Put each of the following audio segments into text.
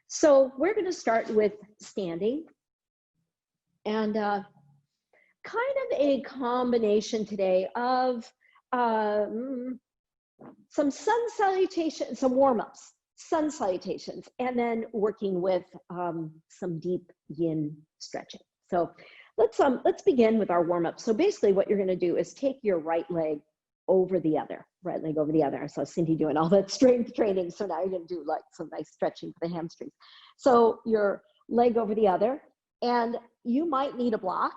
So we're going to start with standing, and kind of a combination today of some sun salutations, some warm-ups, sun salutations, and then working with some deep yin stretching. So let's begin with our warm-up. So basically what you're going to do is take your right leg over the other, right leg over the other. I saw Cindy doing all that strength training. So now you're going to do like some nice stretching for the hamstrings. So your leg over the other, and you might need a block.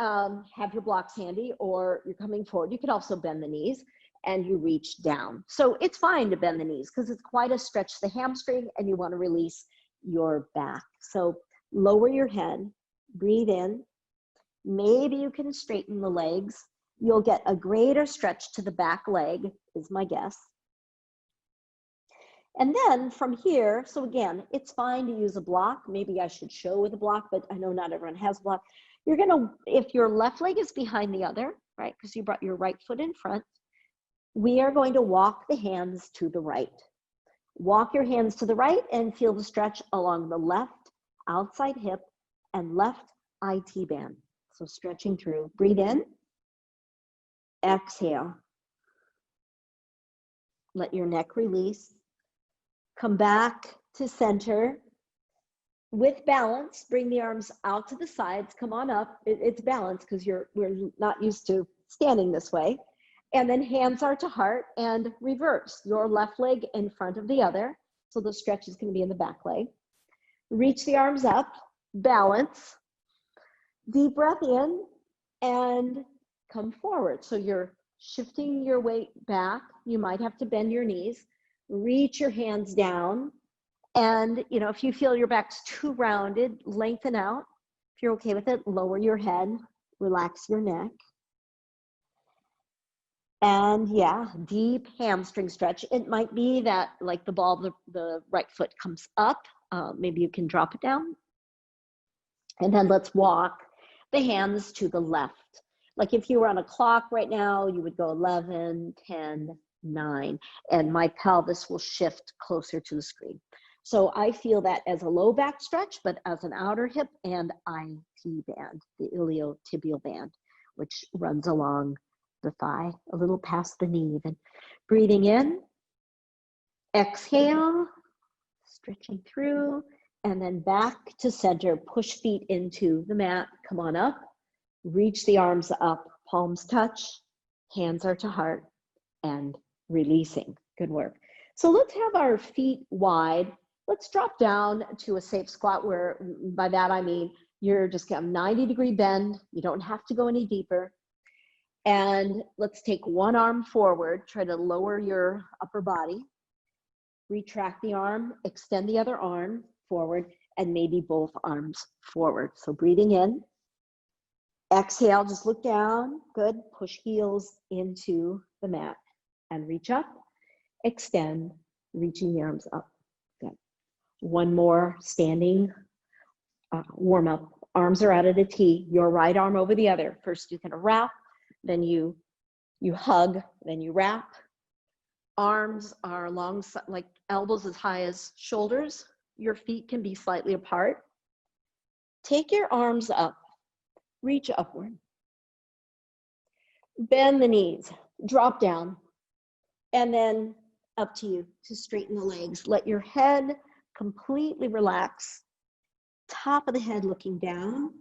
Have your blocks handy, or you're coming forward. You could also bend the knees and you reach down. So it's fine to bend the knees because it's quite a stretch to the hamstring and you want to release your back. So lower your head, breathe in. Maybe you can straighten the legs. You'll get a greater stretch to the back leg, is my guess. And then from here, so again, it's fine to use a block. Maybe I should show with a block, but I know not everyone has a block. You're gonna, if your left leg is behind the other, right, because you brought your right foot in front, we are going to walk the hands to the right. Walk your hands to the right and feel the stretch along the left outside hip and left IT band. So stretching through, breathe in, exhale. Let your neck release. Come back to center. With balance, bring the arms out to the sides. Come on up. It's balance because we're not used to standing this way. And then hands are to heart and reverse. Your left leg in front of the other. So the stretch is going to be in the back leg. Reach the arms up. Balance. Deep breath in and come forward. So you're shifting your weight back. You might have to bend your knees. Reach your hands down. And, you know, if you feel your back's too rounded, lengthen out. If you're okay with it, lower your head, relax your neck. And yeah, deep hamstring stretch. It might be that like the ball of the right foot comes up. Maybe you can drop it down. And then let's walk the hands to the left. Like if you were on a clock right now, you would go 11, 10, 9, and my pelvis will shift closer to the screen. So I feel that as a low back stretch, but as an outer hip and IT band, the iliotibial band, which runs along the thigh, a little past the knee. Then breathing in, exhale, stretching through, and then back to center. Push feet into the mat. Come on up. Reach the arms up. Palms touch. Hands are to heart. And releasing. Good work. So let's have our feet wide. Let's drop down to a safe squat where, by that I mean, you're just got a 90-degree bend. You don't have to go any deeper. And let's take one arm forward. Try to lower your upper body. Retract the arm, extend the other arm forward, and maybe both arms forward. So breathing in. Exhale, just look down. Good. Push heels into the mat and reach up. Extend, reaching the arms up. Good. One more standing warm up. Arms are out at a T. Your right arm over the other. First you kind of wrap, then you hug, then you wrap. Arms are along, like elbows as high as shoulders. Your feet can be slightly apart. Take your arms up, reach upward. Bend the knees, drop down, and then up to you to straighten the legs. Let your head completely relax. Top of the head looking down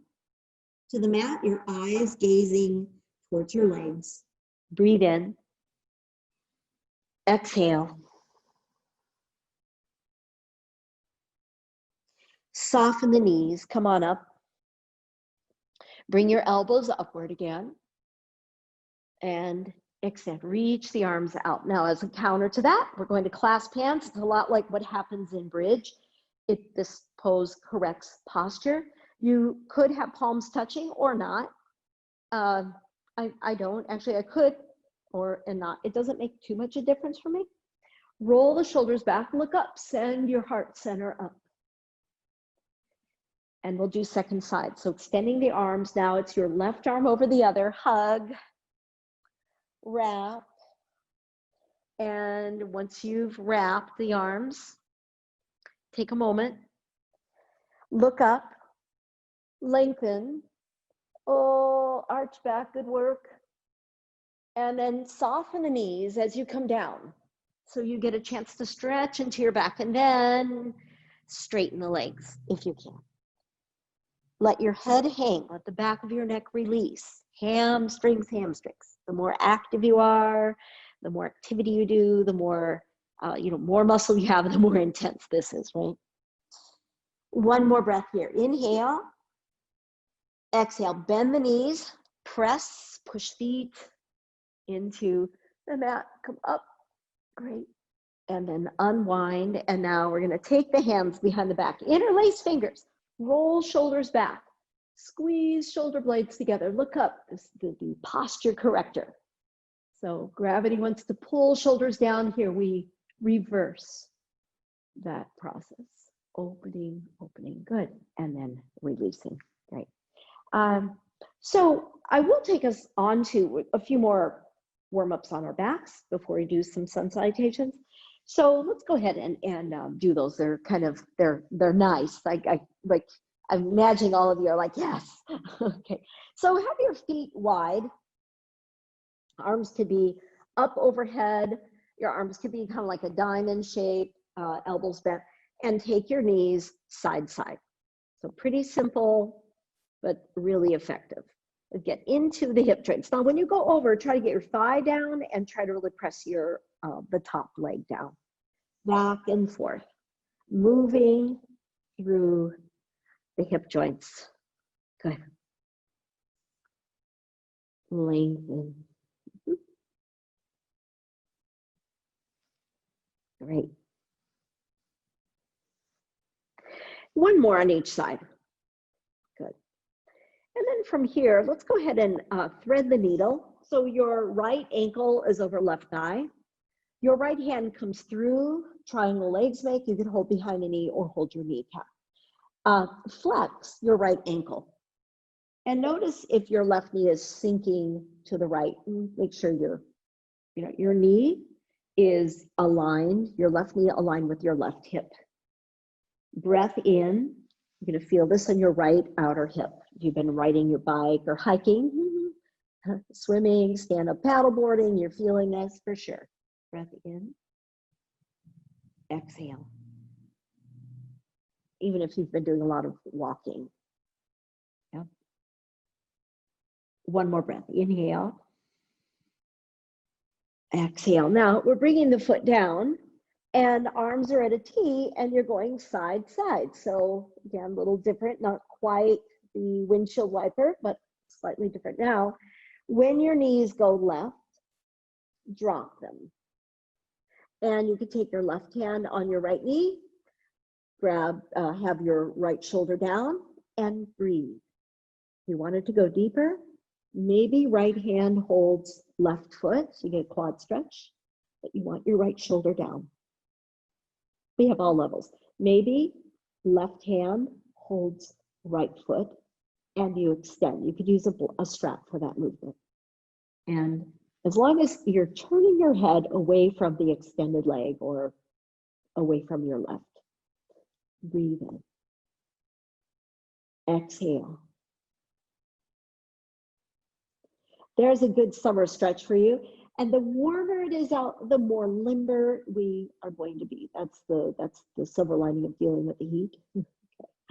to the mat, your eyes gazing towards your legs. Breathe in. Exhale. Soften the knees. Come on up. Bring your elbows upward again. And extend. Reach the arms out. Now, as a counter to that, we're going to clasp hands. It's a lot like what happens in bridge. This pose corrects posture. You could have palms touching or not. I don't. Actually, I could and not. It doesn't make too much a difference for me. Roll the shoulders back, look up, send your heart center up. And we'll do second side. So extending the arms. Now it's your left arm over the other. Hug, wrap. And once you've wrapped the arms, take a moment Look up, lengthen. Oh, arch back, good work. And then soften the knees as you come down. So you get a chance to stretch into your back, and then straighten the legs if you can. Let your head hang, let the back of your neck release. Hamstrings, hamstrings. The more active you are, the more activity you do, the more, more muscle you have, the more intense this is, right? One more breath here. Inhale. Exhale, bend the knees, press, push feet into the mat, come up, great. And then unwind, and now we're gonna take the hands behind the back, interlace fingers, roll shoulders back, squeeze shoulder blades together, look up, this is the posture corrector. So gravity wants to pull shoulders down. Here we reverse that process. Opening, opening, good, and then releasing, great. So I will take us on to a few more warm-ups on our backs before we do some sun salutations. So let's go ahead and do those. They're kind of, they're nice. I'm imagining all of you are like, yes. Okay, so have your feet wide. Arms could be up overhead. Your arms could be kind of like a diamond shape, elbows bent, and take your knees side side. So pretty simple, but really effective. Get into the hip joints. Now, when you go over, try to get your thigh down and try to really press your the top leg down. Back and forth, moving through the hip joints. Good. Lengthen. Great. One more on each side. Good. And then from here, let's go ahead and thread the needle. So your right ankle is over left thigh. Your right hand comes through, triangle legs make. You can hold behind the knee or hold your kneecap. Flex your right ankle. And notice if your left knee is sinking to the right. Make sure your knee is aligned, your left knee aligned with your left hip. Breath in. You're going to feel this on your right outer hip. If you've been riding your bike or hiking, swimming, stand-up paddleboarding, you're feeling this for sure. Breath in. Exhale. Even if you've been doing a lot of walking. Yeah. One more breath. Inhale. Exhale. Now we're bringing the foot down and arms are at a T and you're going side side. So again, a little different, not quite the windshield wiper, but slightly different. Now, when your knees go left, drop them. And you can take your left hand on your right knee, grab, have your right shoulder down and breathe. If you want it to go deeper, maybe right hand holds left foot, so you get a quad stretch, but you want your right shoulder down. We have all levels. Maybe left hand holds right foot and you extend. You could use a strap for that movement. And as long as you're turning your head away from the extended leg or away from your left, breathe in. Exhale. There's a good summer stretch for you. And the warmer it is out, the more limber we are going to be. That's the silver lining of dealing with the heat.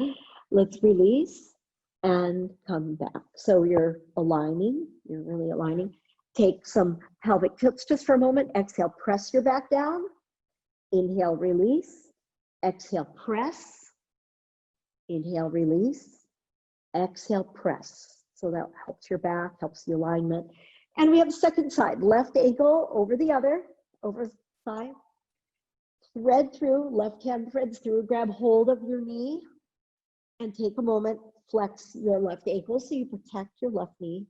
Okay. Let's release and come back. So you're aligning, you're really aligning. Take some pelvic tilts just for a moment. Exhale, press your back down. Inhale, release. Exhale, press. Inhale, release. Exhale, press. So that helps your back, helps the alignment. And we have the second side, left ankle over the other, over thigh. Thread through, left hand threads through, grab hold of your knee and take a moment, flex your left ankle so you protect your left knee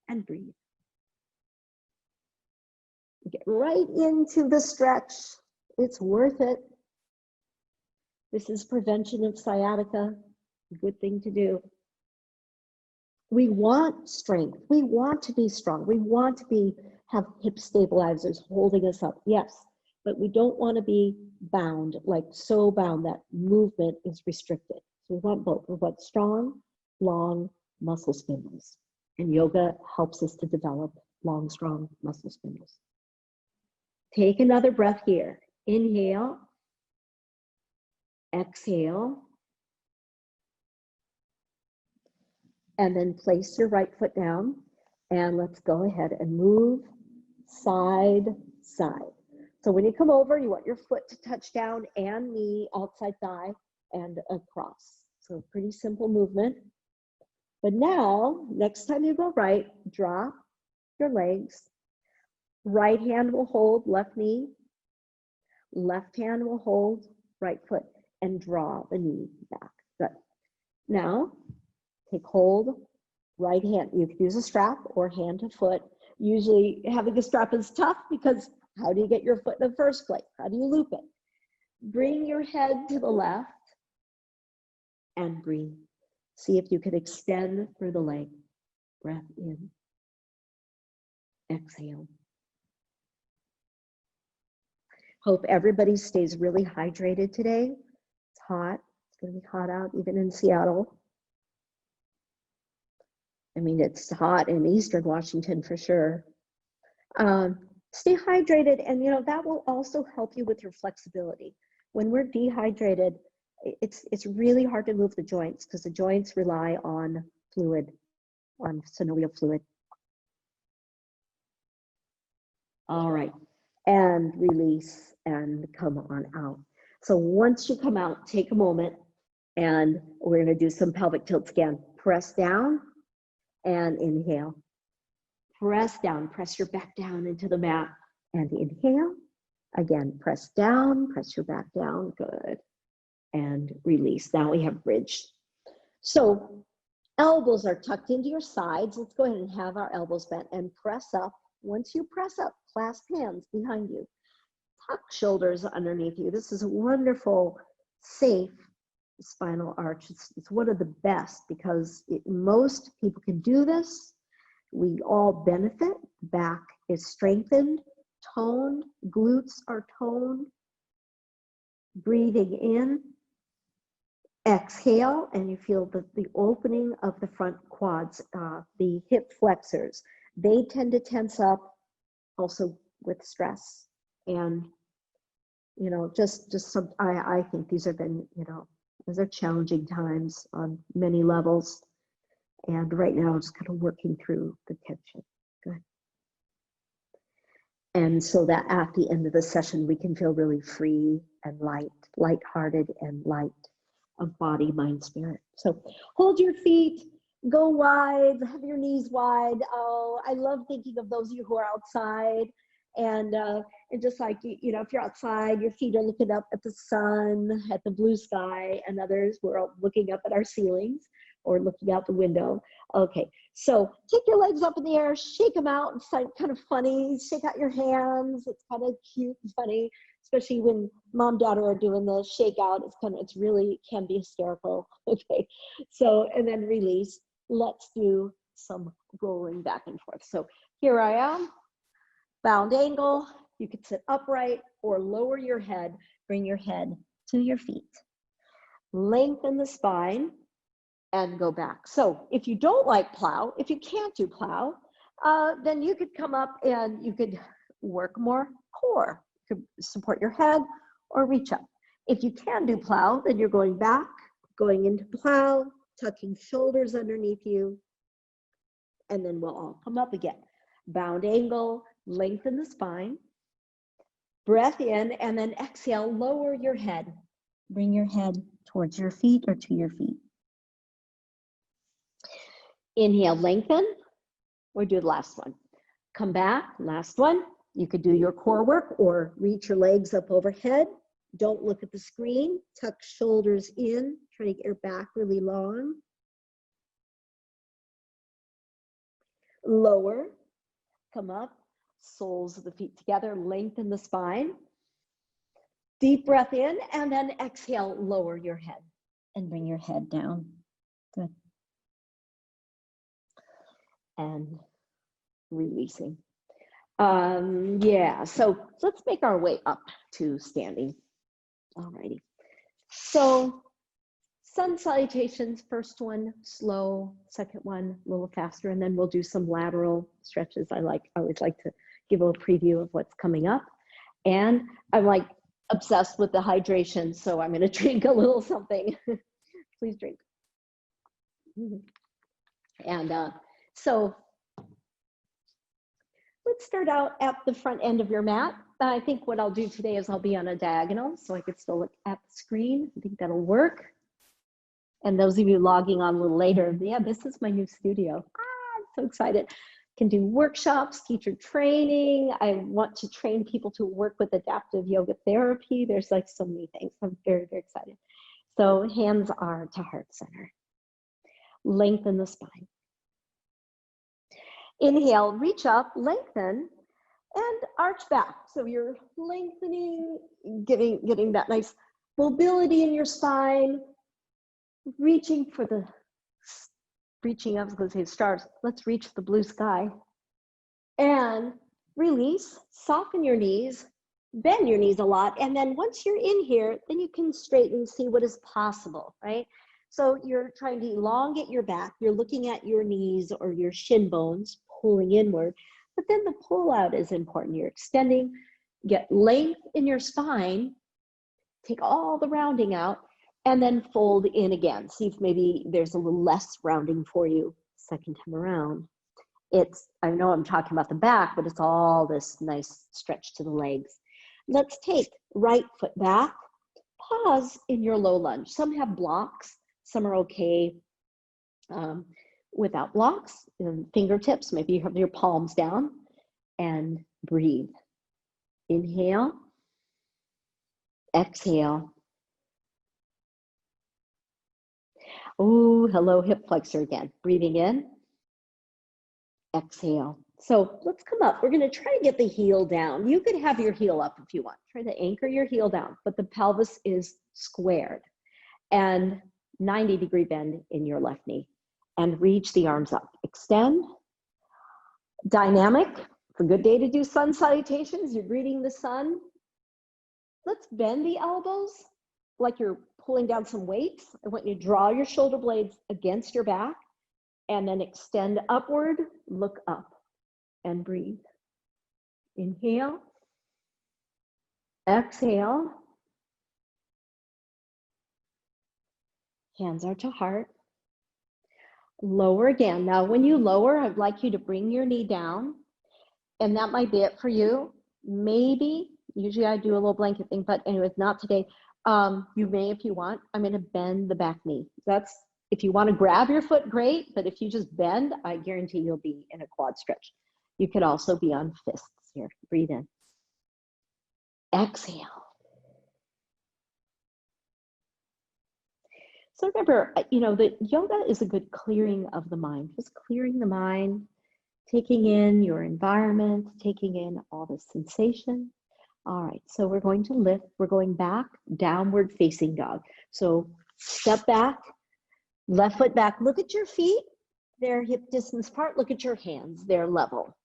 and breathe. Get right into the stretch. It's worth it. This is prevention of sciatica, a good thing to do. We want strength. We want to be strong. We want to have hip stabilizers holding us up. Yes, but we don't want to be bound, like so bound that movement is restricted. So we want both. We want strong, long muscle spindles. And yoga helps us to develop long, strong muscle spindles. Take another breath here. Inhale. Exhale. And then place your right foot down. And let's go ahead and move side, side. So when you come over, you want your foot to touch down and knee, outside thigh, and across. So pretty simple movement. But now, next time you go right, drop your legs. Right hand will hold left knee. Left hand will hold right foot and draw the knee back. Good. Now, take hold, right hand. You can use a strap or hand to foot. Usually having a strap is tough because how do you get your foot in the first place? How do you loop it? Bring your head to the left and breathe. See if you can extend through the leg. Breath in. Exhale. Hope everybody stays really hydrated today. It's hot. It's going to be hot out, even in Seattle. I mean, it's hot in Eastern Washington for sure. Stay hydrated, and you know that will also help you with your flexibility. When we're dehydrated, it's really hard to move the joints because the joints rely on fluid, on synovial fluid. All right, and release and come on out. So once you come out, take a moment, and we're going to do some pelvic tilts again. Press down and inhale. Press down, press your back down into the mat and inhale. Again, press down, press your back down, good. And release. Now we have bridge. So elbows are tucked into your sides. Let's go ahead and have our elbows bent and press up. Once you press up, clasp hands behind you. Tuck shoulders underneath you. This is a wonderful, safe spinal arch. It's one of the best because most people can do this. We all benefit. Back is strengthened, toned, glutes are toned. Breathing in, exhale, and you feel the opening of the front quads, the hip flexors. They tend to tense up also with stress. And, you know, just some, I think these have been, you know, these are challenging times on many levels. And right now, I'm just kind of working through the tension. Good. And so that at the end of the session, we can feel really free and lighthearted and light of body, mind, spirit. So hold your feet, go wide, have your knees wide. Oh, I love thinking of those of you who are outside. And just like, you know, if you're outside, your feet are looking up at the sun, at the blue sky, and others, we're all looking up at our ceilings or looking out the window. Okay, so take your legs up in the air, shake them out. It's kind of funny. Shake out your hands. It's kind of cute and funny, especially when mom and daughter are doing the shake out. It's really can be hysterical. Okay, so, and then release. Let's do some rolling back and forth. So here I am, bound angle. You could sit upright or lower your head, bring your head to your feet. Lengthen the spine and go back. So if you don't like plow, if you can't do plow, then you could come up and you could work more core. You could support your head or reach up. If you can do plow, then you're going back, going into plow, tucking shoulders underneath you, and then we'll all come up again. Bound angle, lengthen the spine, breath in, and then exhale, lower your head. Bring your head towards your feet or to your feet. Inhale, lengthen, or do the last one. Come back, last one. You could do your core work or reach your legs up overhead. Don't look at the screen. Tuck shoulders in, try to get your back really long. Lower, come up, soles of the feet together, lengthen the spine. Deep breath in, and then exhale, lower your head and bring your head down. Good. And releasing. Yeah, so let's make our way up to standing. Alrighty. So Sun salutations, first one slow, second one a little faster, and then we'll do some lateral stretches. I always like to give a little preview of what's coming up. And I'm like obsessed with the hydration, so I'm gonna drink a little something. Please drink. And so let's start out at the front end of your mat. I think what I'll do today is I'll be on a diagonal so I can still look at the screen. I think that'll work. And those of you logging on a little later, yeah, this is my new studio. I'm so excited. Can do workshops, teacher training. I want to train people to work with adaptive yoga therapy. There's like so many things. I'm very, very excited. So hands are to heart center. Lengthen the spine. Inhale, reach up, lengthen, and arch back. So you're lengthening, getting that nice mobility in your spine, reaching for the, I was going to say stars. Let's reach the blue sky. And release, soften your knees, bend your knees a lot. And then once you're in here, then you can straighten, see what is possible, right? So you're trying to elongate your back. You're looking at your knees or your shin bones, pulling inward. But then the pull out is important. You're extending, get length in your spine, take all the rounding out, and then fold in again. See if maybe there's a little less rounding for you second time around. I know I'm talking about the back, but it's all this nice stretch to the legs. Let's take right foot back, pause in your low lunge. Some have blocks, some are okay without blocks. Fingertips, maybe you have your palms down, and breathe. Inhale, exhale. Oh, hello, hip flexor again. Breathing in, exhale. So let's come up. We're gonna try to get the heel down. You could have your heel up if you want. Try to anchor your heel down, but the pelvis is squared. And 90-degree bend in your left knee. And reach the arms up. Extend. Dynamic. It's a good day to do sun salutations. You're greeting the sun. Let's bend the elbows like you're pulling down some weights. I want you to draw your shoulder blades against your back and then extend upward, look up and breathe. Inhale, exhale. Hands are to heart. Lower again. Now, when you lower, I'd like you to bring your knee down, and that might be it for you. Maybe, usually I do a little blanket thing, but anyways, not today. You may, if you want, I'm going to bend the back knee. That's, if you want to grab your foot, great. But if you just bend, I guarantee you'll be in a quad stretch. You could also be on fists here. Breathe in. Exhale. So remember, that yoga is a good clearing of the mind. Just clearing the mind, taking in your environment, taking in all the sensation. All right, so we're going to lift. We're going back, downward facing dog. So step back, left foot back. Look at your feet. They're hip distance apart. Look at your hands. They're level.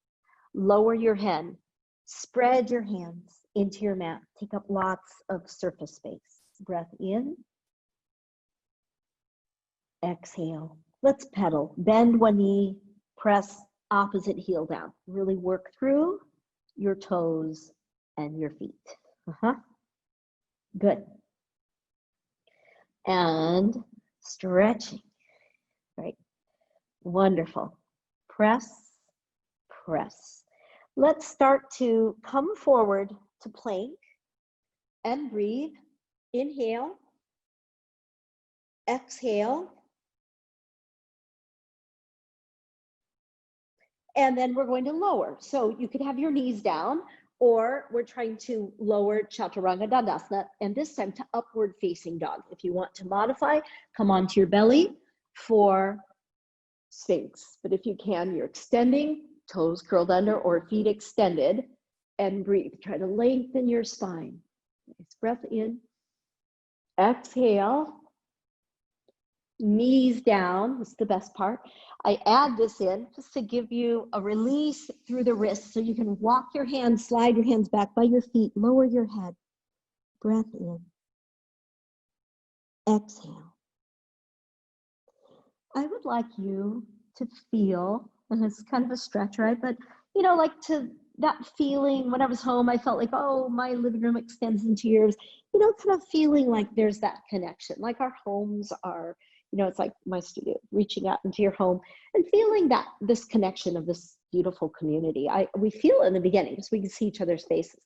Lower your head. Spread your hands into your mat. Take up lots of surface space. Breath in. Exhale. Let's pedal. Bend one knee. Press opposite heel down. Really work through your toes and your feet. Good. And stretching. Right. Wonderful. Press, press. Let's start to come forward to plank and breathe. Inhale. Exhale. And then we're going to lower. So you could have your knees down, or we're trying to lower Chaturanga Dandasana, and this time to upward facing dog. If you want to modify, come onto your belly for Sphinx. But if you can, you're extending, toes curled under or feet extended, and breathe. Try to lengthen your spine. Nice breath in. Exhale. Knees down, this is the best part. I add this in just to give you a release through the wrists so you can walk your hands, slide your hands back by your feet, lower your head. Breath in. Exhale. I would like you to feel, and it's kind of a stretch, right? But, you know, like to that feeling when I was home, I felt like, oh, my living room extends into yours, you know, kind of feeling like there's that connection, like our homes are, you know, it's like my studio, reaching out into your home and feeling that this connection of this beautiful community. We feel in the beginning because we can see each other's faces,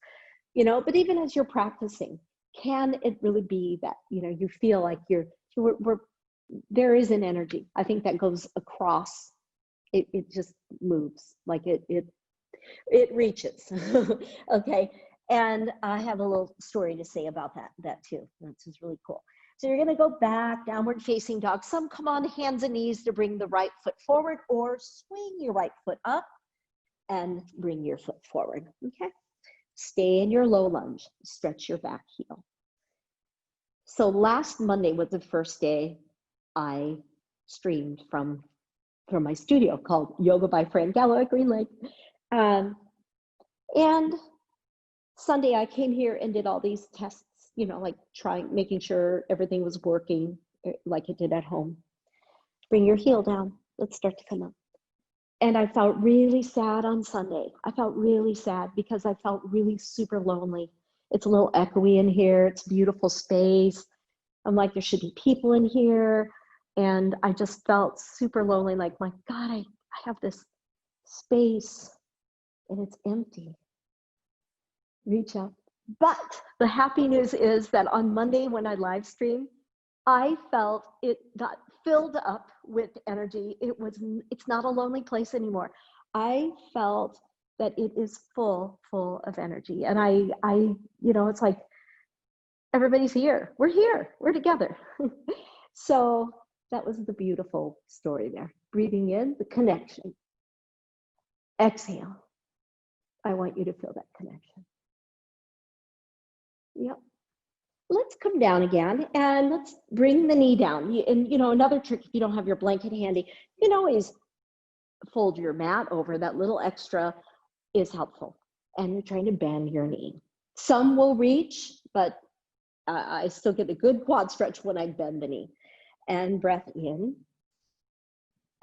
you know, but even as you're practicing, can it really be that, you know, you feel like there is an energy, I think, that goes across, it just moves, like it reaches. Okay, and I have a little story to say about that too. That's just really cool. So you're going to go back, downward facing dog. Some come on hands and knees to bring the right foot forward, or swing your right foot up and bring your foot forward. Okay, stay in your low lunge, stretch your back heel. So last Monday was the first day I streamed from my studio called Yoga by Fran Gallo at Green Lake. And Sunday I came here and did all these tests, you know, like making sure everything was working like it did at home. Bring your heel down. Let's start to come up. And I felt really sad on Sunday. I felt really sad because I felt really super lonely. It's a little echoey in here. It's beautiful space. I'm like, there should be people in here. And I just felt super lonely, like, my God, I have this space and it's empty. Reach up. But the happy news is that on Monday when I live streamed, I felt it got filled up with energy. It's not a lonely place anymore. I felt that it is full of energy. And I, you know, it's like, everybody's here. We're together. So that was the beautiful story there. Breathing in, the connection. Exhale. I want you to feel that connection. Yep. Let's come down again and let's bring the knee down. And you know, another trick, if you don't have your blanket handy, you can always fold your mat over. That little extra is helpful. And you're trying to bend your knee. Some will reach, but I still get a good quad stretch when I bend the knee. And breath in,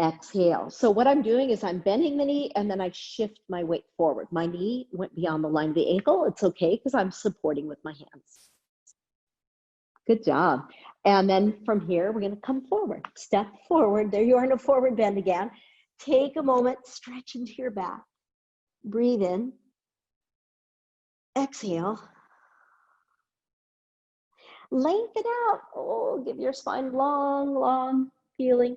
exhale. So what I'm doing is I'm bending the knee and then I shift my weight forward. My knee went beyond the line of the ankle. It's okay because I'm supporting with my hands. Good job. And then from here, we're going to come forward, step forward. There you are in a forward bend again. Take a moment, stretch into your back. Breathe in. Exhale. Lengthen out. Oh, give your spine long feeling.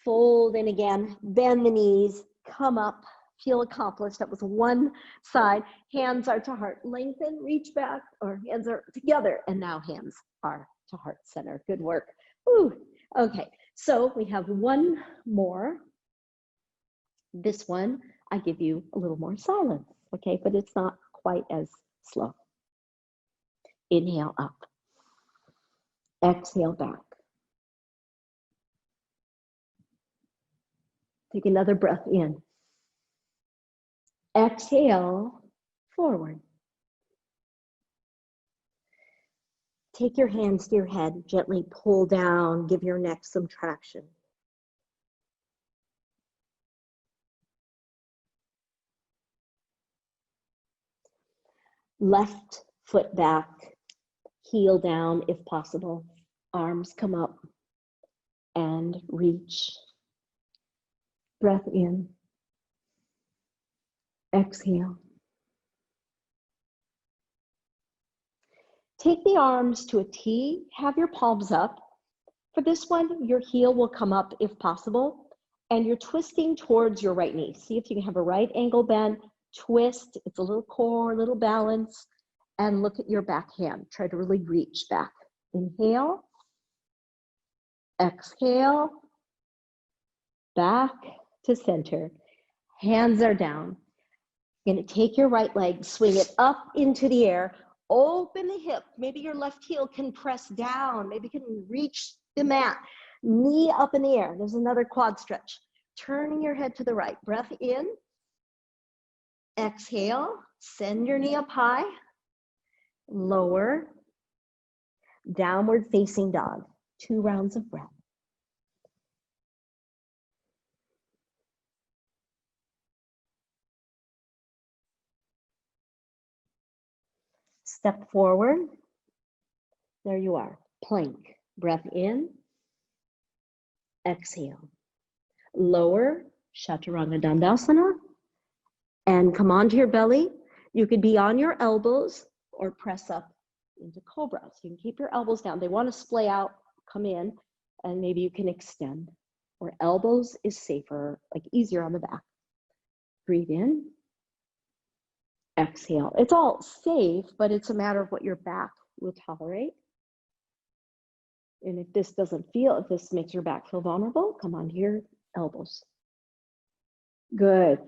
Fold in again, bend the knees, come up, feel accomplished. That was one side. Hands are to heart. Lengthen, reach back, or hands are together. And now hands are to heart center. Good work. Ooh. Okay, so we have one more. This one, I give you a little more silence, okay? But it's not quite as slow. Inhale up. Exhale back. Take another breath in. Exhale, forward. Take your hands to your head, gently pull down, give your neck some traction. Left foot back, heel down if possible. Arms come up and reach. Breath in. Exhale. Take the arms to a T, have your palms up. For this one, your heel will come up if possible, and you're twisting towards your right knee. See if you can have a right angle bend, twist, it's a little core, a little balance, and look at your back hand. Try to really reach back. Inhale, exhale, back to center. Hands are down. You're gonna take your right leg, swing it up into the air, open the hip. Maybe your left heel can press down. Maybe you can reach the mat. Knee up in the air. There's another quad stretch. Turning your head to the right. Breath in. Exhale. Send your knee up high. Lower. Downward facing dog. 2 rounds of breath. Step forward. There you are. Plank. Breath in. Exhale. Lower. Chaturanga Dandasana. And come onto your belly. You could be on your elbows or press up into Cobra. So you can keep your elbows down. They want to splay out, come in, and maybe you can extend. Or elbows is safer, like easier on the back. Breathe in. Exhale. It's all safe, but it's a matter of what your back will tolerate. And if this makes your back feel vulnerable, come onto your elbows. Good.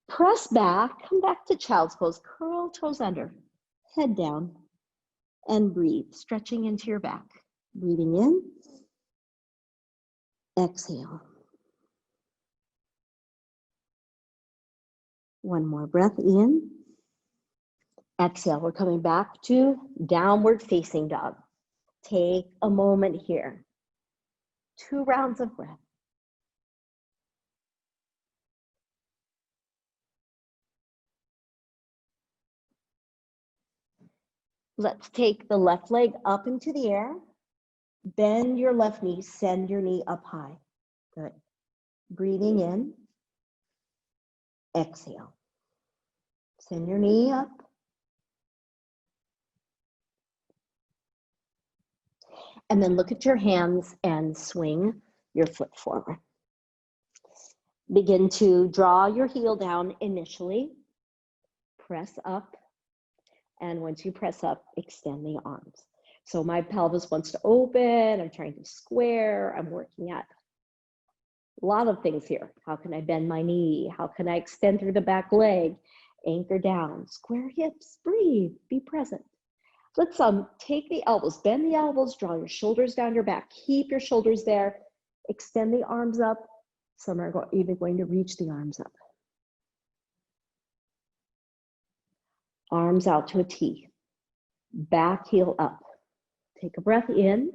Press back, come back to child's pose, curl toes under, head down, and breathe, stretching into your back. Breathing in, exhale. One more breath in, exhale. We're coming back to downward facing dog. Take a moment here. 2 rounds of breath. Let's take the left leg up into the air. Bend your left knee, send your knee up high. Good. Breathing in. Exhale. Send your knee up. And then look at your hands and swing your foot forward. Begin to draw your heel down initially. Press up. And once you press up, extend the arms. So my pelvis wants to open. I'm trying to square. I'm working at a lot of things here. How can I bend my knee? How can I extend through the back leg? Anchor down, square hips, breathe, be present. Let's take the elbows, bend the elbows, draw your shoulders down your back. Keep your shoulders there. Extend the arms up. Some are even going to reach the arms up. Arms out to a T. Back heel up. Take a breath in.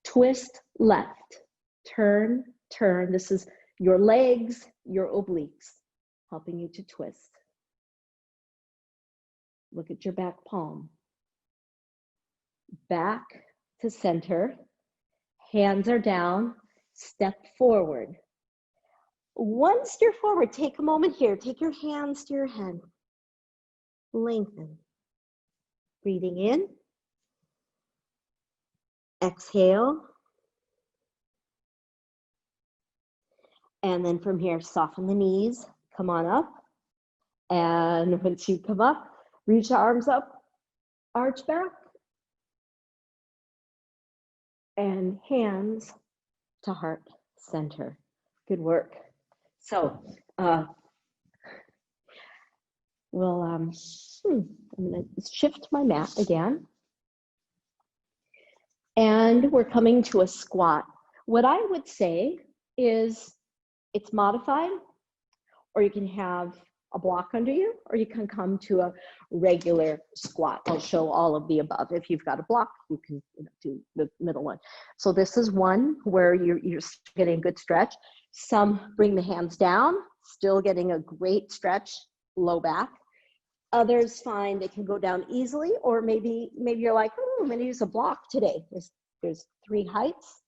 Twist left. Turn, turn. This is your legs, your obliques, helping you to twist. Look at your back palm. Back to center. Hands are down. Step forward. Once you're forward, take a moment here. Take your hands to your head. Lengthen. Breathing in. Exhale. And then from here, soften the knees. Come on up. And once you come up, reach the arms up. Arch back. And hands to heart center. Good work. So, I'm going to shift my mat again. And we're coming to a squat. What I would say is it's modified, or you can have a block under you, or you can come to a regular squat. I'll show all of the above. If you've got a block, you can do the middle one. So this is one where you're getting a good stretch. Some bring the hands down, still getting a great stretch, low back. Others find they can go down easily, or maybe you're like, oh, I'm going to use a block today. There's 3 heights,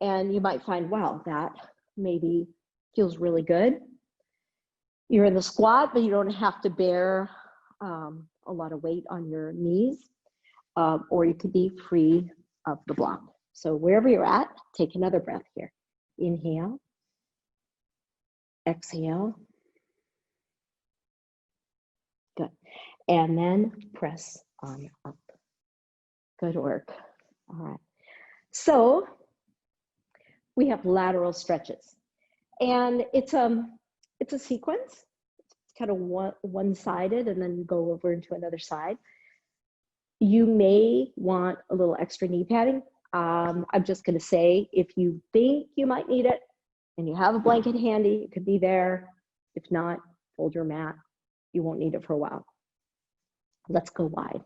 and you might find, wow, that maybe feels really good. You're in the squat, but you don't have to bear a lot of weight on your knees, or you could be free of the block. So wherever you're at, take another breath here. Inhale. Exhale. Good. And then press on up. Good work. All right. So we have lateral stretches. And it's a sequence. It's kind of one-sided, and then you go over into another side. You may want a little extra knee padding. I'm just going to say, if you think you might need it and you have a blanket handy, it could be there. If not, fold your mat. You won't need it for a while. Let's go wide.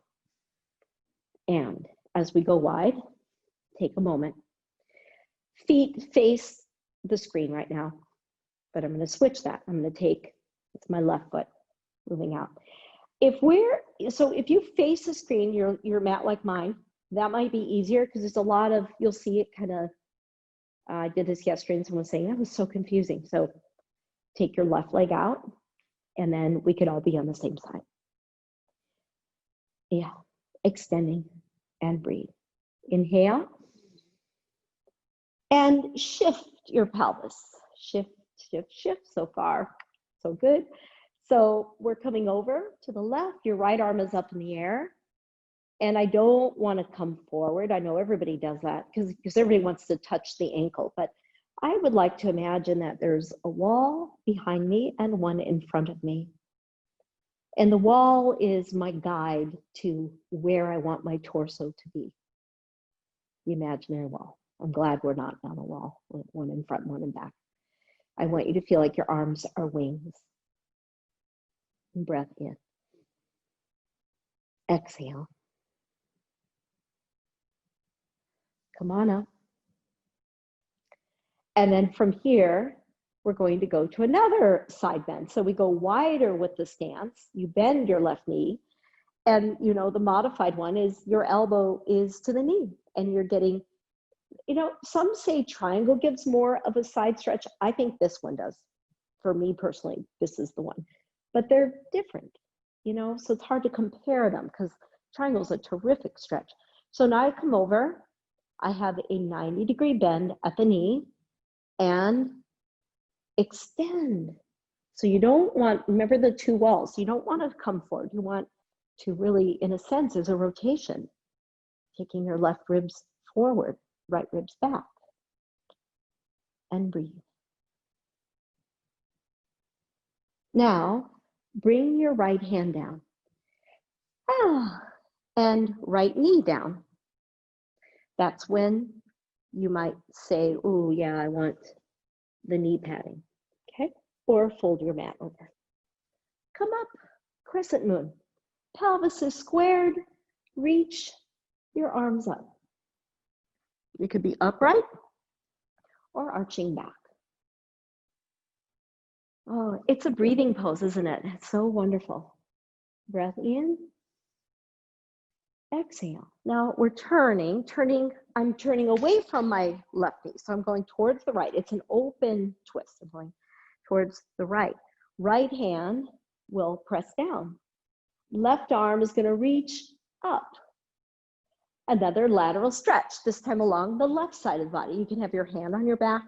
And as we go wide, take a moment. Feet face the screen right now, but I'm going to switch that. I'm going to take, it's my left foot moving out. If we're so if you face the screen, your mat like mine, that might be easier because there's a lot of, you'll see it kind of, I did this yesterday and someone was saying that was so confusing. So take your left leg out and then we could all be on the same side. Yeah, extending and breathe. Inhale and shift your pelvis. Shift, shift, shift. So far, so good. So we're coming over to the left. Your right arm is up in the air. And I don't want to come forward. I know everybody does that because everybody wants to touch the ankle. But I would like to imagine that there's a wall behind me and one in front of me. And the wall is my guide to where I want my torso to be. The imaginary wall. I'm glad we're not on a wall, one in front, one in back. I want you to feel like your arms are wings. And breath in. Exhale. Come on up. And then from here, we're going to go to another side bend. So we go wider with the stance. You bend your left knee. And you know, the modified one is your elbow is to the knee. And you're getting, you know, some say triangle gives more of a side stretch. I think this one does. For me personally, this is the one. But they're different, you know, so it's hard to compare them because triangle is a terrific stretch. So now I come over. I have a 90-degree bend at the knee and extend. So you don't want, remember the two walls, you don't want to come forward. You want to really, in a sense, is a rotation, taking your left ribs forward, right ribs back, and breathe. Now, bring your right hand down and right knee down. That's when you might say, oh yeah, I want the knee padding, okay? Or fold your mat over. Come up, crescent moon. Pelvis is squared, reach your arms up. You could be upright or arching back. Oh, it's a breathing pose, isn't it? It's so wonderful. Breath in. Exhale. Now we're turning, I'm turning away from my left knee. So I'm going towards the right. It's an open twist. I'm going towards the right. Right hand will press down. Left arm is going to reach up. Another lateral stretch, this time along the left side of the body. You can have your hand on your back,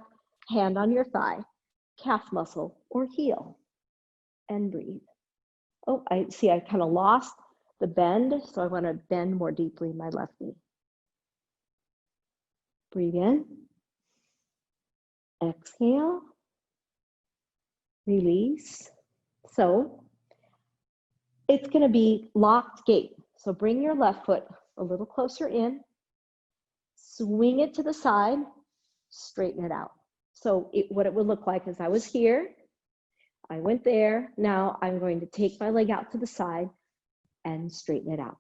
hand on your thigh, calf muscle or heel, and breathe. Oh, I see I kind of lost the bend, so I want to bend more deeply in my left knee. Breathe in. Exhale. Release. So it's going to be locked gait. So bring your left foot a little closer in, swing it to the side, straighten it out. So what it would look like is I was here, I went there, now I'm going to take my leg out to the side and straighten it out.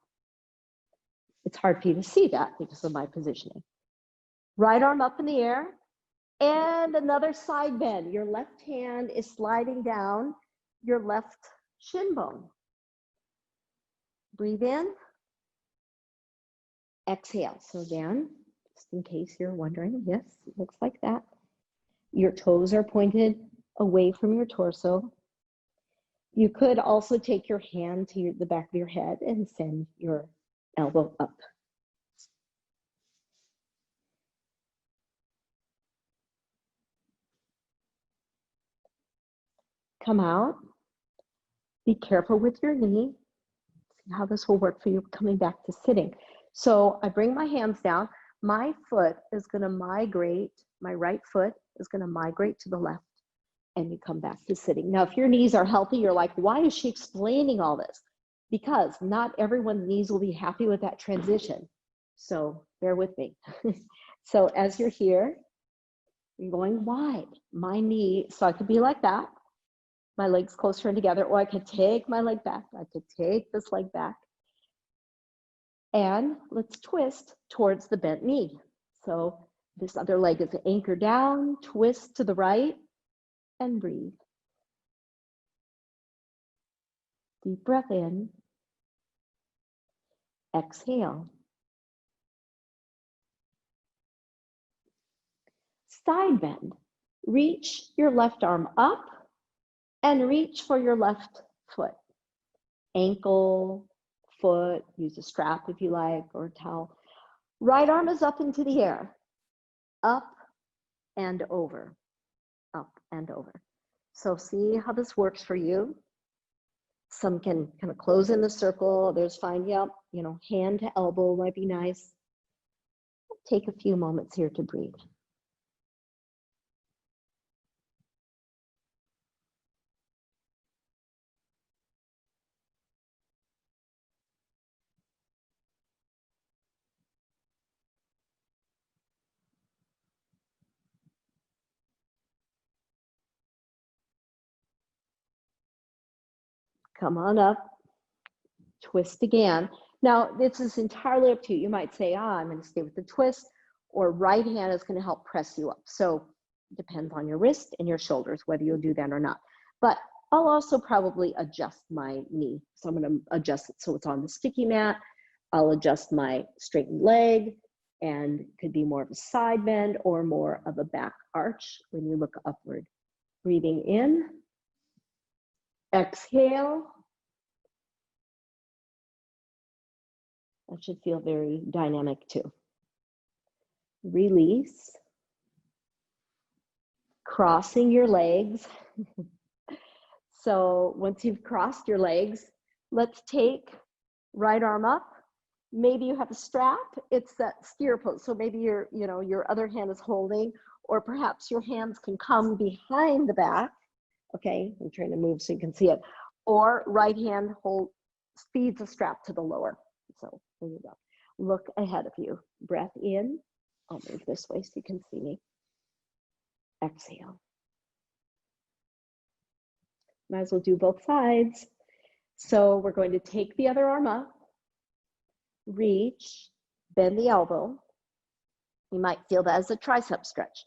It's hard for you to see that because of my positioning. Right arm up in the air and another side bend. Your left hand is sliding down your left shin bone. Breathe in. Exhale. So again, just in case you're wondering, yes, it looks like that. Your toes are pointed away from your torso. You could also take your hand to the back of your head and send your elbow up. Come out. Be careful with your knee. See how this will work for you coming back to sitting. So I bring my hands down. My foot is going to migrate. My right foot is going to migrate to the left. And you come back to sitting. Now, if your knees are healthy, you're like, why is she explaining all this? Because not everyone's knees will be happy with that transition. So bear with me. So as you're here, you're going wide. My knee, so I could be like that. My legs closer in together, or I could take my leg back. I could take this leg back. And let's twist towards the bent knee. So this other leg is anchored down, twist to the right, and breathe. Deep breath in. Exhale. Side bend. Reach your left arm up and reach for your left foot. Ankle, foot, use a strap if you like, or a towel. Right arm is up into the air. Up and over. Up and over. So see how this works for you. Some can kind of close in the circle, others find, yep, you know, hand to elbow might be nice. Take a few moments here to breathe. Come on up, twist again. Now, this is entirely up to you. You might say, I'm going to stay with the twist, or right hand is going to help press you up. So it depends on your wrist and your shoulders, whether you'll do that or not. But I'll also probably adjust my knee. So I'm going to adjust it so it's on the sticky mat. I'll adjust my straightened leg, and it could be more of a side bend or more of a back arch when you look upward. Breathing in. Exhale. That should feel very dynamic too. Release. Crossing your legs. So once you've crossed your legs, let's take right arm up. Maybe you have a strap. It's that skier pose. So maybe your other hand is holding, or perhaps your hands can come behind the back. Okay, I'm trying to move so you can see it. Or right hand feeds a strap to the lower. So there you go. Look ahead of you. Breath in. I'll move this way so you can see me. Exhale. Might as well do both sides. So we're going to take the other arm up, reach, bend the elbow. You might feel that as a tricep stretch.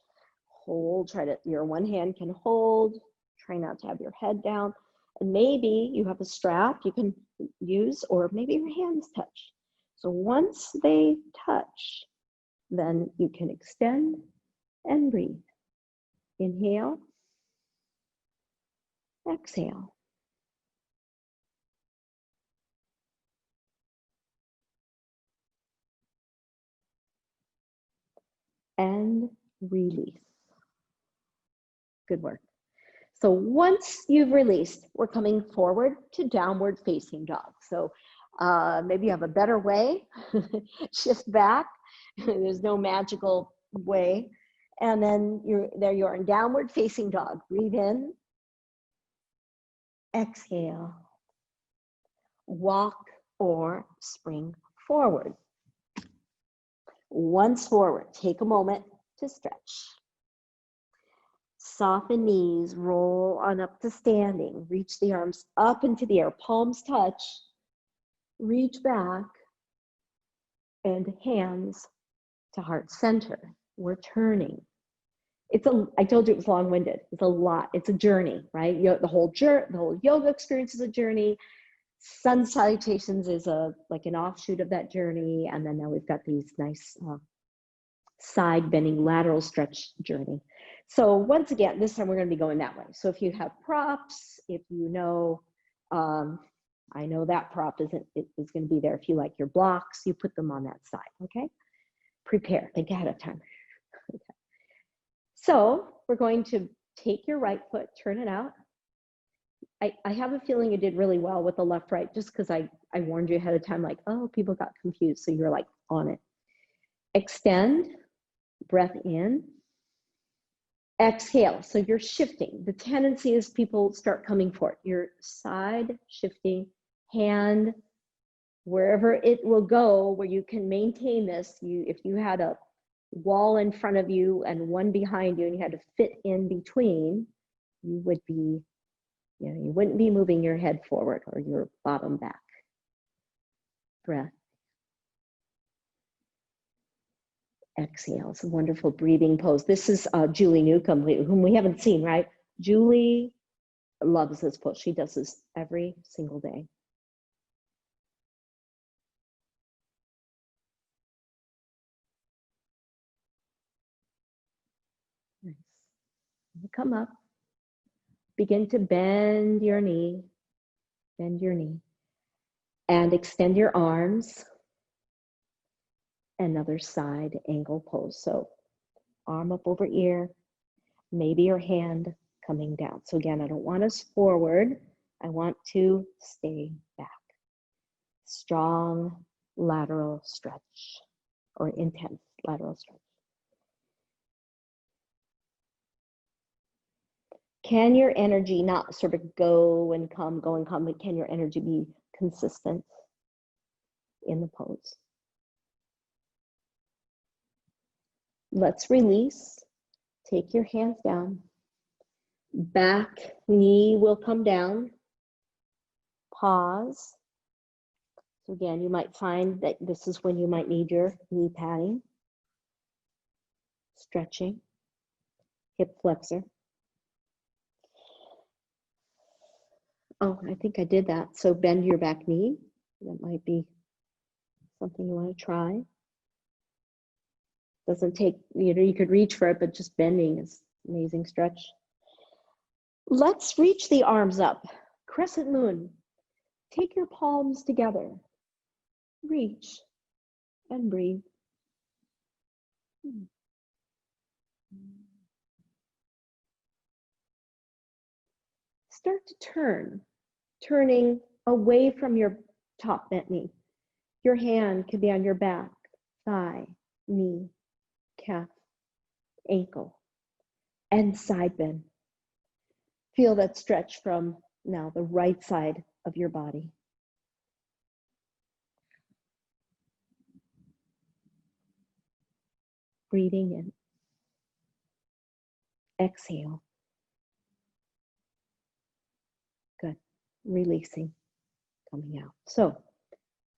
Hold, your one hand can hold, try not to have your head down. And maybe you have a strap you can use, or maybe your hands touch. So once they touch, then you can extend and breathe. Inhale, exhale. And release. Good work. So once you've released, we're coming forward to downward facing dog. So maybe you have a better way. Shift back. There's no magical way. And then you are in downward facing dog. Breathe in. Exhale. Walk or spring forward. Once forward, take a moment to stretch. Soften knees, roll on up to standing. Reach the arms up into the air, palms touch. Reach back and hands to heart center. We're turning. I told you it was long-winded. It's a lot. It's a journey, right? The whole yoga experience is a journey. Sun salutations is like an offshoot of that journey. And then now we've got these nice side bending lateral stretch journey. So once again, this time we're going to be going that way. So if you have props, if you know, I know that prop is going to be there. If you like your blocks, you put them on that side, okay? Prepare, think ahead of time. Okay. So we're going to take your right foot, turn it out. I have a feeling you did really well with the left, right, just because I warned you ahead of time, like, oh, people got confused. So you're like on it. Extend, breath in. Exhale, so you're shifting. The tendency is people start coming forward. Your side shifting, hand, wherever it will go, where you can maintain this. If you had a wall in front of you and one behind you and you had to fit in between, you would be, you wouldn't be moving your head forward or your bottom back. Breath. Exhale. It's a wonderful breathing pose. This is Julie Newcomb, whom we haven't seen, right? Julie loves this pose. She does this every single day. Come up. Begin to bend your knee. Bend your knee. And extend your arms. Another side angle pose. So arm up over ear. Maybe your hand coming down. So again, I don't want us forward. I want to stay back. Strong lateral stretch or intense lateral stretch. Can your energy not sort of go and come, but can your energy be consistent in the pose? Let's release. Take your hands down. Back knee will come down. Pause. So again, you might find that this is when you might need your knee padding. Stretching. Hip flexor. Oh, I think I did that. So bend your back knee. That might be something you want to try. Doesn't take, you could reach for it, but just bending is amazing stretch. Let's reach the arms up. Crescent moon. Take your palms together. Reach and breathe. Start to turn, turning away from your top bent knee. Your hand could be on your back, thigh, knee, calf, ankle, and side bend. Feel that stretch from now the right side of your body. Breathing in. Exhale. Good. Releasing. Coming out. So,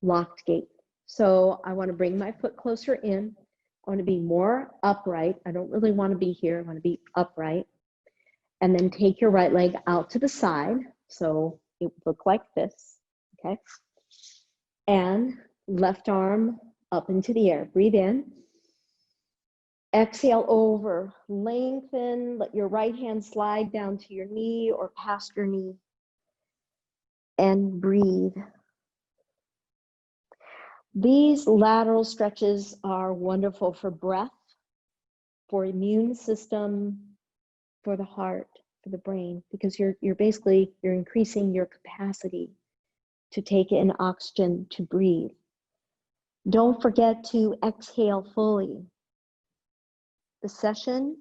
locked gait. So I want to bring my foot closer in. I want to be more upright. I don't really want to be here. I want to be upright. And then take your right leg out to the side. So it would look like this. Okay. And left arm up into the air. Breathe in. Exhale over. Lengthen. Let your right hand slide down to your knee or past your knee. And breathe. These lateral stretches are wonderful for breath, for immune system, for the heart, for the brain, because you're increasing your capacity to take in oxygen, to breathe. Don't forget to exhale fully. The session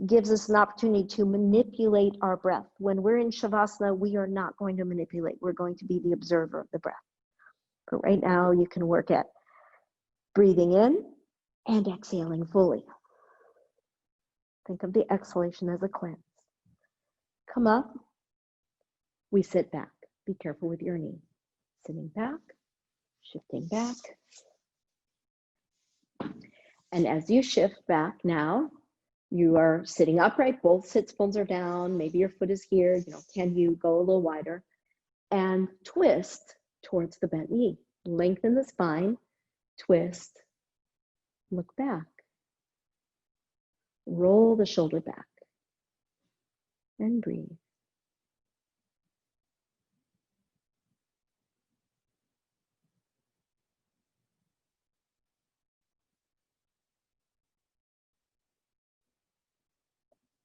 gives us an opportunity to manipulate our breath. When we're in Shavasana, we are not going to manipulate. We're going to be the observer of the breath. But right now, you can work at breathing in and exhaling fully. Think of the exhalation as a cleanse. Come up. We sit back. Be careful with your knee. Sitting back, shifting back. And as you shift back now, you are sitting upright. Both sits bones are down. Maybe your foot is here. Can you go a little wider? And twist towards the bent knee. Lengthen the spine, twist, look back. Roll the shoulder back and breathe.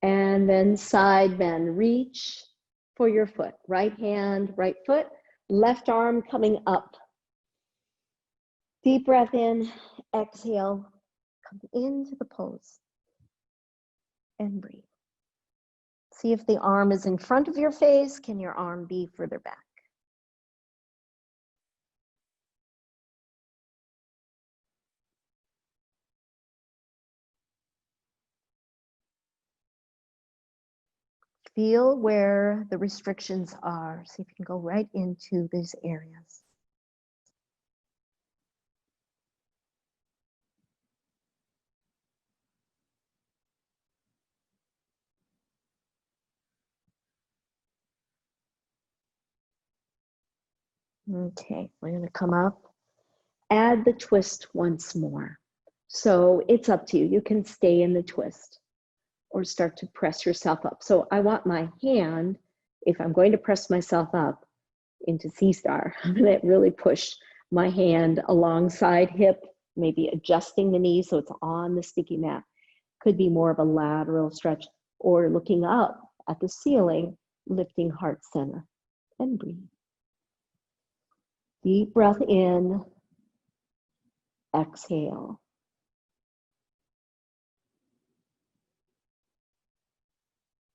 And then side bend, reach for your foot. Right hand, right foot, left arm coming up. Deep breath in, exhale, come into the pose and breathe. See if the arm is in front of your face. Can your arm be further back? Feel where the restrictions are. See if you can go right into these areas. Okay, we're going to come up. Add the twist once more. So it's up to you. You can stay in the twist. or start to press yourself up. So I want my hand, if I'm going to press myself up into C-star, I'm going to really push my hand alongside hip, maybe adjusting the knee so it's on the sticky mat. Could be more of a lateral stretch, or looking up at the ceiling, lifting heart center, and breathe. Deep breath in, exhale.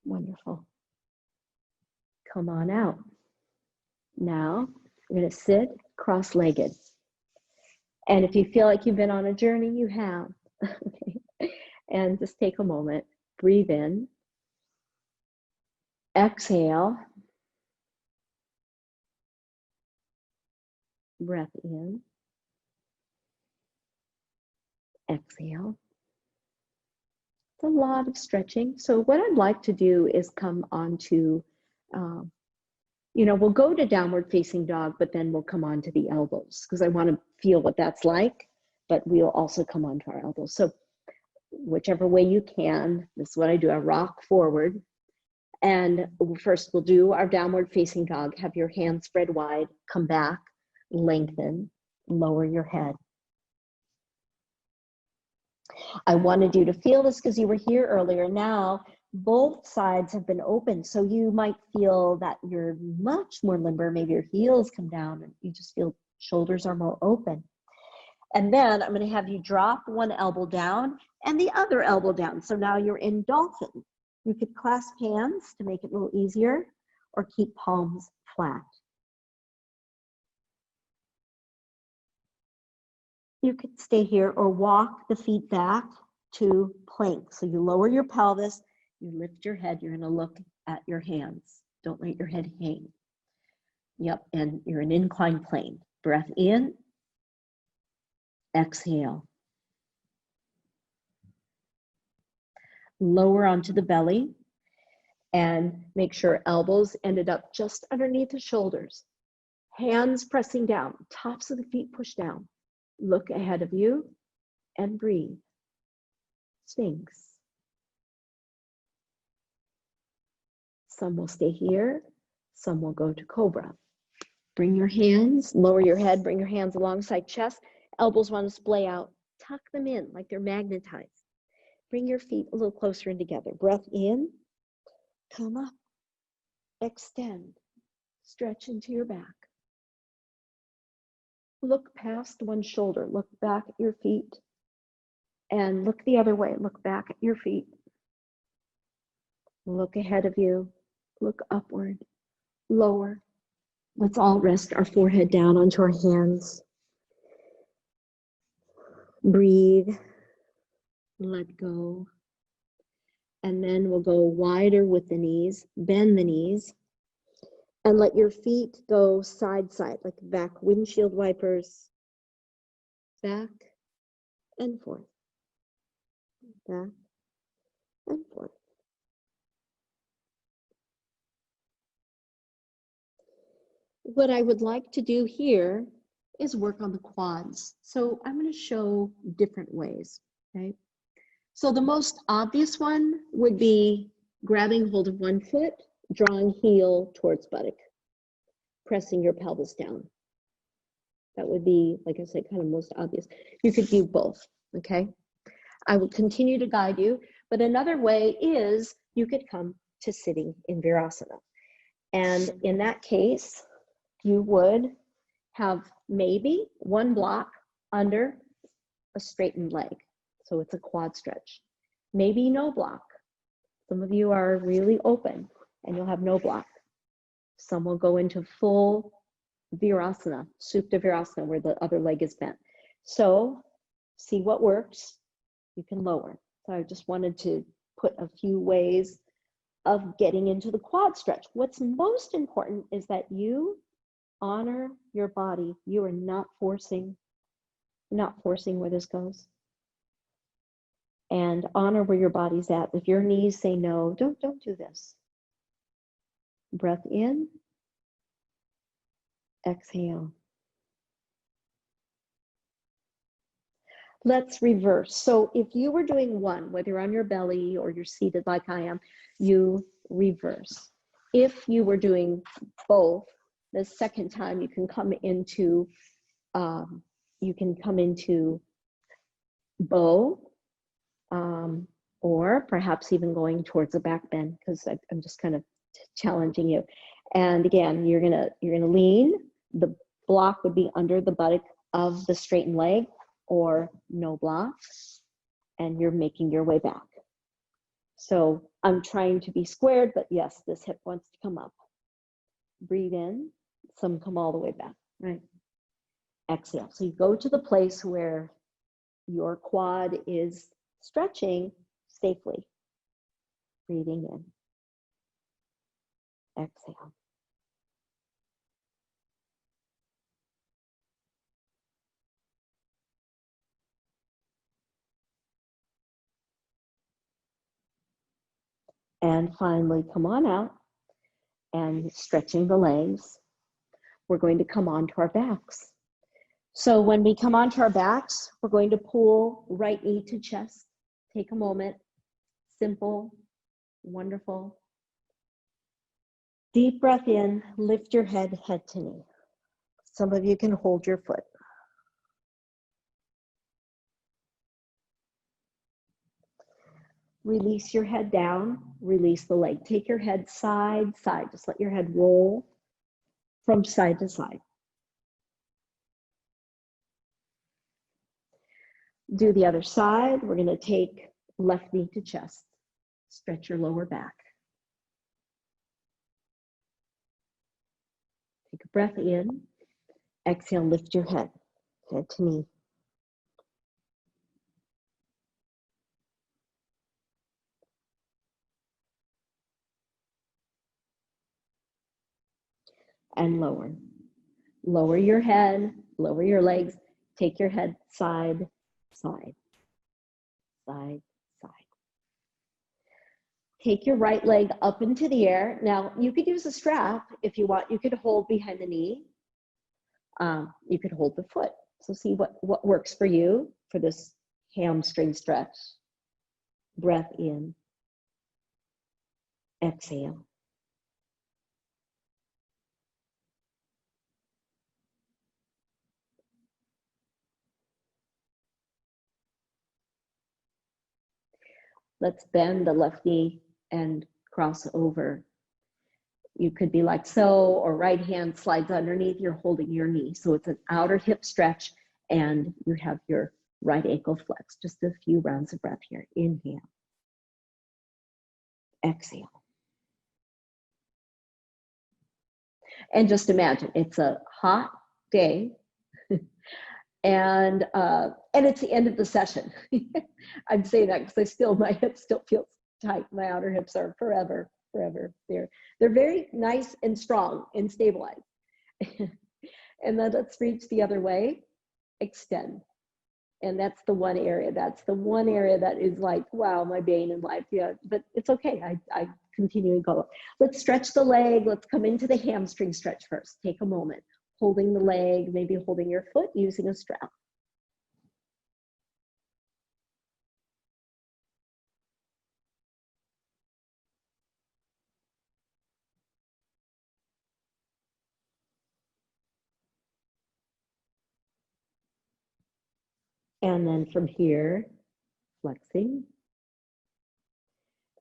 Wonderful. Come on out. Now, we're going to sit cross-legged. And if you feel like you've been on a journey, you have. Okay. And just take a moment. Breathe in. Exhale. Breath in. Exhale. It's a lot of stretching. So what I'd like to do is come on to, we'll go to downward facing dog, but then we'll come on to the elbows because I want to feel what that's like, but we'll also come on to our elbows. So whichever way you can, this is what I do. I rock forward. And first we'll do our downward facing dog. Have your hands spread wide, come back, lengthen, lower your head. I wanted you to feel this because you were here earlier. Now, both sides have been open. So you might feel that you're much more limber. Maybe your heels come down and you just feel shoulders are more open. And then I'm going to have you drop one elbow down and the other elbow down. So now you're in dolphin. You could clasp hands to make it a little easier or keep palms flat. You could stay here or walk the feet back to plank. So you lower your pelvis, you lift your head, you're going to look at your hands. Don't let your head hang. Yep, and you're in inclined plane. Breath in, exhale. Lower onto the belly and make sure elbows ended up just underneath the shoulders. Hands pressing down, tops of the feet push down. Look ahead of you and breathe. Sphinx. Some will stay here, some will go to cobra. Bring your hands, lower your head, bring your hands alongside chest. Elbows want to splay out. Tuck them in like they're magnetized. Bring your feet a little closer in together. Breath in, come up, extend, stretch into your back. Look past one shoulder, look back at your feet, and look the other way. Look back at your feet. Look ahead of you, look upward, lower. Let's all rest our forehead down onto our hands. Breathe, let go. And then we'll go wider with the knees, bend the knees, and let your feet go side, like back windshield wipers, back and forth, back and forth. What I would like to do here is work on the quads. So I'm going to show different ways, okay? So the most obvious one would be grabbing hold of one foot, drawing heel towards buttock, pressing your pelvis down. That would be, like I said, kind of most obvious. You could do both, okay? I will continue to guide you, but another way is you could come to sitting in Virasana. And in that case, you would have maybe one block under a straightened leg. So it's a quad stretch. Maybe no block. Some of you are really open and you'll have no block. Some will go into full Virasana, Supta Virasana, where the other leg is bent. So see what works. You can lower. So I just wanted to put a few ways of getting into the quad stretch. What's most important is that you honor your body. You are not forcing where this goes. And honor where your body's at. If your knees say no, don't do this. Breath in, exhale. Let's reverse. So if you were doing one, whether you're on your belly or you're seated like I am, you reverse. If you were doing both, the second time you can come into bow, or perhaps even going towards the back bend, because I'm just kind of challenging you. And again, you're gonna lean. The block would be under the buttock of the straightened leg, or no block, and you're making your way back. So I'm trying to be squared, but yes, this hip wants to come up. Breathe in, some come all the way back, right? Exhale. So you go to the place where your quad is stretching safely. Breathing in. Exhale. And finally, come on out and stretching the legs. We're going to come onto our backs. So when we come onto our backs, we're going to pull right knee to chest. Take a moment. Simple, wonderful. Deep breath in, lift your head, head to knee. Some of you can hold your foot. Release your head down, release the leg. Take your head side, side. Just let your head roll from side to side. Do the other side. We're going to take left knee to chest. Stretch your lower back. Take a breath in. Exhale, lift your head, head to knee. And lower. Lower your head, lower your legs. Take your head side, side, side, side. Take your right leg up into the air. Now, you could use a strap if you want. You could hold behind the knee. You could hold the foot. So see what works for you for this hamstring stretch. Breath in. Exhale. Let's bend the left knee and cross over. You could be like so, or right hand slides underneath, you're holding your knee. So it's an outer hip stretch and you have your right ankle flexed. Just a few rounds of breath here. Inhale. Exhale. And just imagine, it's a hot day and it's the end of the session. I'm saying that because my hips still feel tight. My outer hips are forever. They're very nice and strong and stabilized. And then let's reach the other way, extend. And that's the one area that is like, wow, my bane in life. Yeah, but it's okay. I continue to go. Let's stretch the leg. Let's come into the hamstring stretch first. Take a moment, holding the leg, maybe holding your foot using a strap. And then from here, flexing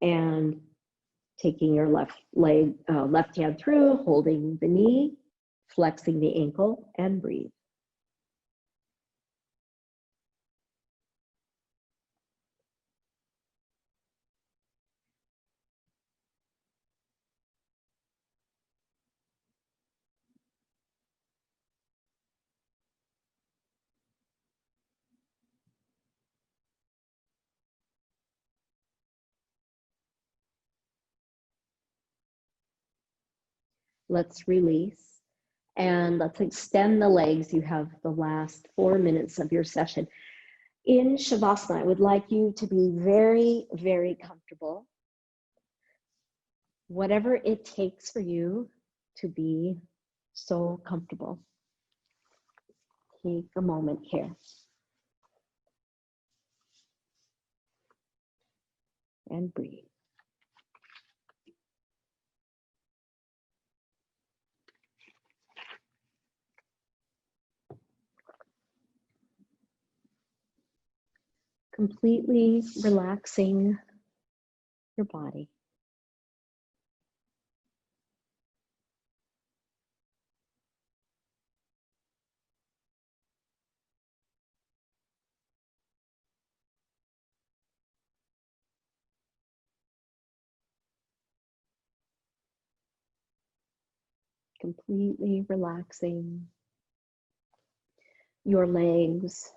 and taking your left hand through, holding the knee, flexing the ankle, and breathe. Let's release and let's extend the legs. You have the last 4 minutes of your session. In Shavasana, I would like you to be very, very comfortable. Whatever it takes for you to be so comfortable. Take a moment here. and breathe. Completely relaxing your body. Completely relaxing your legs,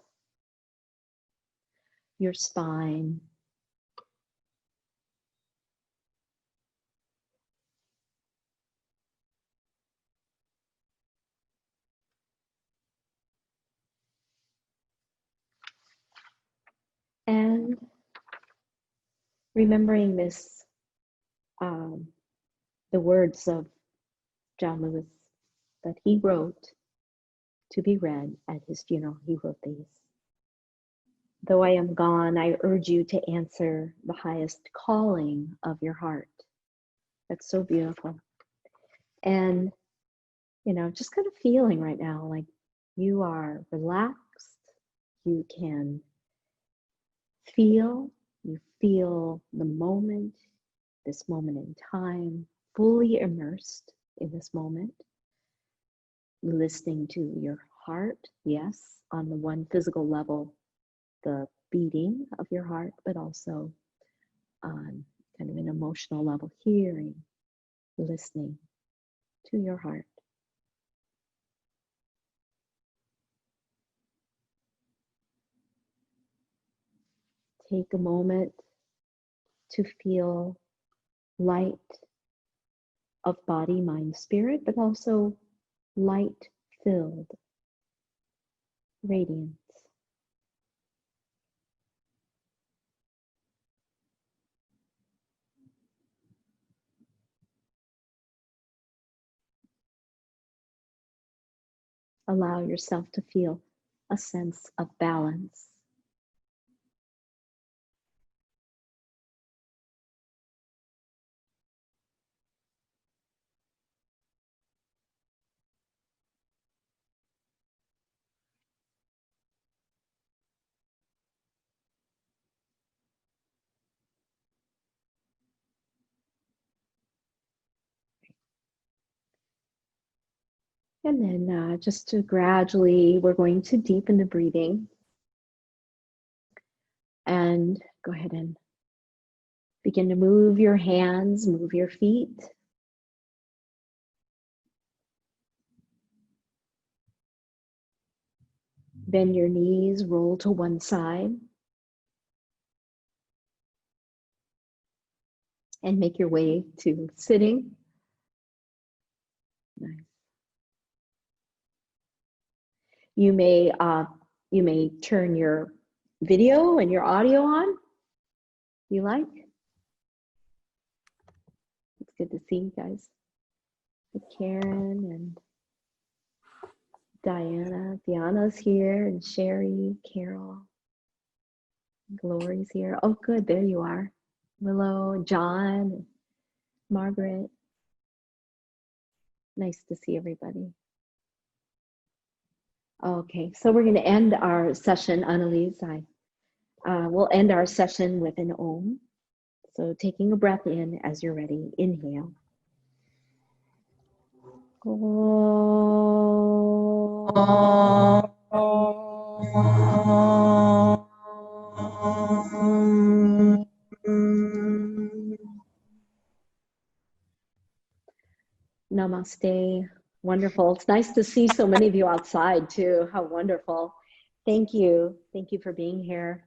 your spine, and remembering this, the words of John Lewis that he wrote to be read at his funeral. He wrote these. Though I am gone, I urge you to answer the highest calling of your heart. That's so beautiful. And, you know, just kind of feeling right now like you are relaxed. You can feel, you feel the moment, this moment in time, fully immersed in this moment, listening to your heart, yes, on the one physical level, the beating of your heart, but also on kind of an emotional level, hearing, listening to your heart. Take a moment to feel light of body, mind, spirit, but also light-filled radiance. Allow yourself to feel a sense of balance. And then just to gradually, we're going to deepen the breathing. And go ahead and begin to move your hands, move your feet. Bend your knees, roll to one side. And make your way to sitting. Nice. You may turn your video and your audio on. You like? It's good to see you guys. Karen and Diana. Diana's here, and Sherry, Carol, Glory's here. Oh, good. There you are. Willow, John, Margaret. Nice to see everybody. Okay, so we're going to end our session, Annalise. We'll end our session with an Om. So taking a breath in as you're ready. Inhale. Namaste. Wonderful. It's nice to see so many of you outside too. How wonderful. Thank you. Thank you for being here.